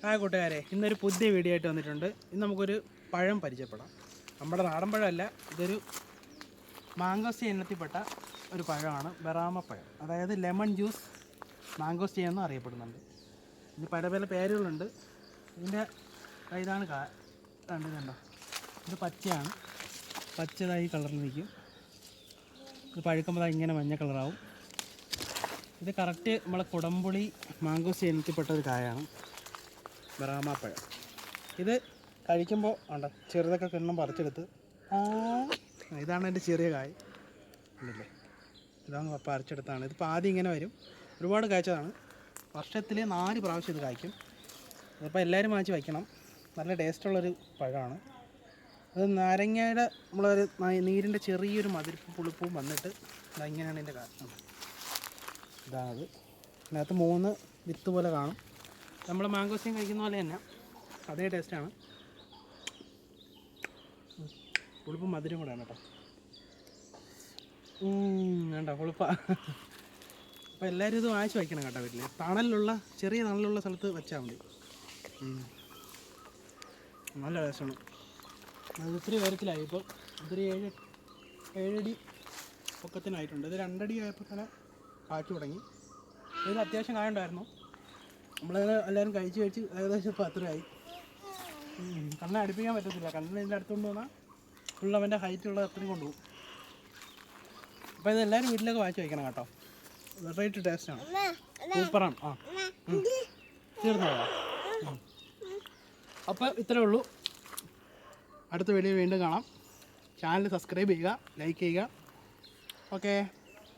ആ കൂട്ടുകാരെ, ഇന്നൊരു പുതിയ വീഡിയോ ആയിട്ട് വന്നിട്ടുണ്ട്. ഇന്ന് നമുക്കൊരു പഴം പരിചയപ്പെടാം. നമ്മുടെ നാടൻ പഴമല്ല, ഇതൊരു മാങ്കോസ്റ്റീൻ ഇനത്തിൽപ്പെട്ട ഒരു പഴമാണ് ബറാമപ്പഴം. അതായത് ലെമൺ ജ്യൂസ് മാങ്കോസ്റ്റീൻ എന്നും അറിയപ്പെടുന്നുണ്ട്. ഇനി പല പല പേരുകളുണ്ട്. ഇതിൻ്റെ ഇതാണ് കണ്ടോ, ഇത് പച്ചയാണ്. പച്ചതായി കളറിൽ നിൽക്കും. ഇത് പഴുക്കുമ്പോൾ ഇങ്ങനെ മഞ്ഞ കളറാവും. ഇത് കറക്റ്റ് നമ്മളെ കുടംപുളി മാങ്കോസ്റ്റീൻ ഇനത്തിൽപ്പെട്ട ഒരു കായാണ് ബറാമപ്പഴം. ഇത് കഴിക്കുമ്പോൾ ഉണ്ട് ചെറുതൊക്കെ കിണ്ണം പറിച്ചെടുത്ത് ഇതാണ് എൻ്റെ ചെറിയ കായ് ഉണ്ടല്ലേ, ഇതാണ് പറിച്ചെടുത്താണ്. ഇതിപ്പോൾ ആദ്യം ഇങ്ങനെ വരും, ഒരുപാട് കായ്ച്ചതാണ്. വർഷത്തിൽ 4 പ്രാവശ്യം ഇത് കായ്ക്കും. അതിപ്പോൾ എല്ലാവരും വാങ്ങിച്ച് വയ്ക്കണം. നല്ല ടേസ്റ്റുള്ളൊരു പഴമാണ്. അത് നാരങ്ങയുടെ നമ്മളൊരു നീരിൻ്റെ ചെറിയൊരു മധുരപ്പും പുളിപ്പും വന്നിട്ട് ഇങ്ങനെയാണ് ഇതിൻ്റെ കാരണം. ഇതാണത്. അതിനകത്ത് 3 വിത്ത് പോലെ കാണും. നമ്മൾ മാങ്കോസ്റ്റീൻ കഴിക്കുന്ന പോലെ തന്നെ അതേ ടേസ്റ്റാണ്. പുളിപ്പും മധുരം കൂടെയാണ് കേട്ടോ. വേണ്ട പുളിപ്പ. അപ്പോൾ എല്ലാവരും ഇത് വാങ്ങിച്ച് വയ്ക്കണം കേട്ടോ വീട്ടിൽ. ചെറിയ തണലുള്ള സ്ഥലത്ത് വെച്ചാൽ മതി. നല്ല ടേസ്റ്റാണ്. അത് ഇത്തിരി ഉയരത്തിലായി. ഇപ്പോൾ ഇതൊരു 7 അടി പൊക്കത്തിനായിട്ടുണ്ട്. ഇത് 2 അടി ആയപ്പോൾ തന്നെ കാച്ചു തുടങ്ങി. ഇതിന് അത്യാവശ്യം കായുണ്ടായിരുന്നു. നമ്മളത് എല്ലാവരും കഴിച്ച് ഏകദേശം ഇപ്പോൾ അത്രയായി. കണ്ണെ അടുപ്പിക്കാൻ പറ്റത്തില്ല. കണ്ണിന് ഇതിൻ്റെ അടുത്തുകൊണ്ട് വന്നാൽ ഫുൾ അവൻ്റെ ഹൈറ്റുള്ള അത്രയും കൊണ്ടുപോകും. അപ്പോൾ ഇതെല്ലാവരും വീട്ടിലൊക്കെ വാങ്ങിച്ച് വയ്ക്കണം കേട്ടോ. വെറൈറ്റി ടേസ്റ്റാണ്, സൂപ്പറാണ്. തീർന്നോ? അപ്പോൾ ഇത്രയേ ഉള്ളൂ. അടുത്ത വീഡിയോ വീണ്ടും കാണാം. ചാനൽ സബ്സ്ക്രൈബ് ചെയ്യുക, ലൈക്ക് ചെയ്യുക. ഓക്കേ.